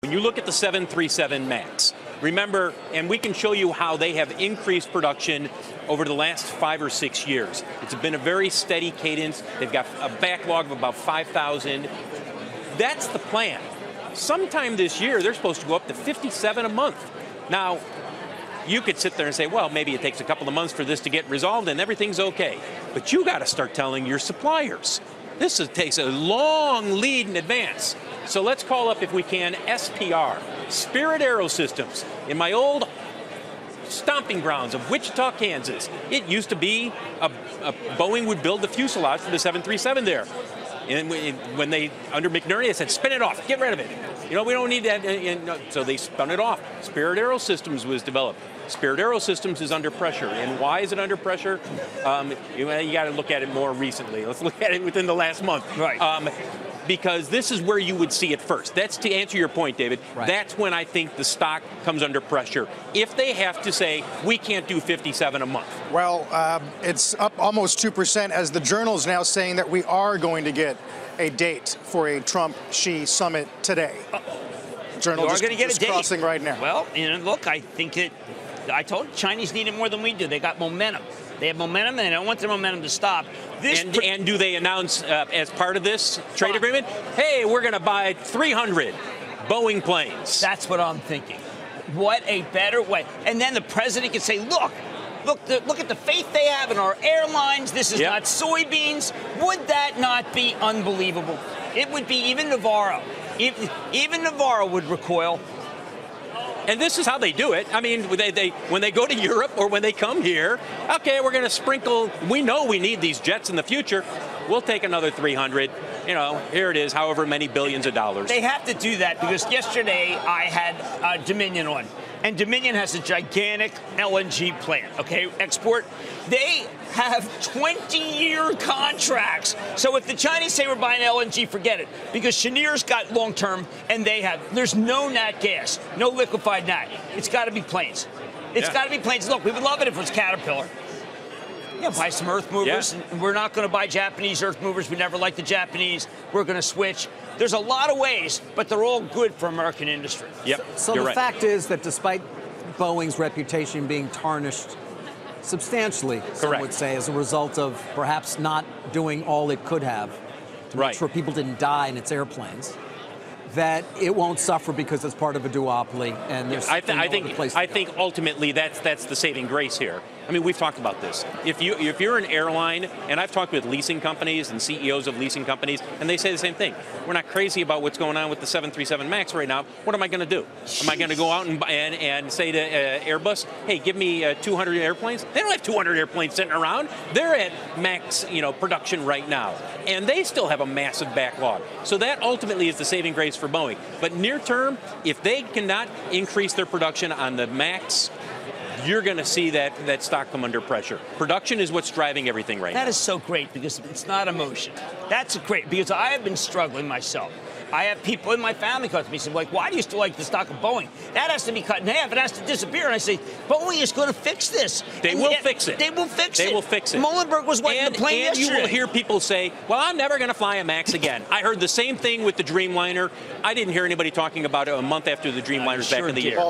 When you look at the 737 MAX, remember, and we can show you how they have increased production over the last 5 or 6 years. It's been a very steady cadence. They've got a backlog of about 5,000. That's the plan. Sometime this year, they're supposed to go up to 57 a month. Now, you could sit there and say, well, maybe it takes a couple of months for this to get resolved and everything's okay. But you got to start telling your suppliers. Takes a long lead in advance. So let's call up, if we can, SPR, Spirit AeroSystems. In my old stomping grounds of Wichita, Kansas, it used to be a Boeing would build the fuselage for the 737 there. And when they, under McNerney, they said, spin it off, get rid of it. You know, we don't need that. So they spun it off. Spirit AeroSystems was developed. Spirit AeroSystems is under pressure. And why is it under pressure? You got to look at it more recently. Let's look at it within the last month. Right. Because this is where you would see it first. That's to answer your point, David. Right. That's when I think the stock comes under pressure. If they have to say, we can't do 57 a month. Well, it's up almost 2% as the Journal's now saying that we are going to get a date for a Trump-Xi summit today. Journal just crossing right now. Well, look, I think I told you, Chinese need it more than we do. They got momentum. They have momentum, and they don't want their momentum to stop. And do they announce, as part of this trade agreement, hey, we're going to buy 300 Boeing planes? That's what I'm thinking. What a better way. And then the president can say, look at the faith they have in our airlines. This is not soybeans. Would that not be unbelievable? It would be. Even Navarro. Even Navarro would recoil. And this is how they do it. I mean, when they go to Europe or when they come here, okay, we're going to sprinkle. We know we need these jets in the future. We'll take another 300. You know, here it is, however many billions of dollars. They have to do that because yesterday I had Dominion on. And Dominion has a gigantic LNG plant, okay, export. They have 20-year contracts. So if the Chinese say we're buying LNG, forget it. Because Cheniere's got long-term, and there's no nat gas, no liquefied nat. It's got to be planes. It's got to be planes. Look, we would love it if it was Caterpillar. Yeah, buy some earth movers. Yeah. And we're not going to buy Japanese earth movers. We never liked the Japanese. We're going to switch. There's a lot of ways, but they're all good for American industry. Yep. So the fact is that despite Boeing's reputation being tarnished substantially, some would say, as a result of perhaps not doing all it could have to make sure people didn't die in its airplanes, that it won't suffer because it's part of a duopoly, and there's I think ultimately that's the saving grace here. I mean, we've talked about this. If you're an airline, and I've talked with leasing companies and CEOs of leasing companies, and they say the same thing. We're not crazy about what's going on with the 737 MAX right now. What am I going to do? Am I going to go out and say to Airbus, hey, give me 200 airplanes? They don't have 200 airplanes sitting around. They're at max, production right now, and they still have a massive backlog. So that ultimately is the saving grace for Boeing. But near term, if they cannot increase their production on the MAX, you're going to see that stock come under pressure. Production is what's driving everything right now. That is so great because it's not emotion. That's great because I have been struggling myself. I have people in my family come to me and say, like, why do you still like the stock of Boeing? That has to be cut in half. It has to disappear. And I say, Boeing is going to fix this. They will fix it. They will fix it. They will fix it. Muhlenberg was waiting the plane yesterday. And you will hear people say, well, I'm never going to fly a MAX again. I heard the same thing with the Dreamliner. I didn't hear anybody talking about it a month after the Dreamliner's back in the air.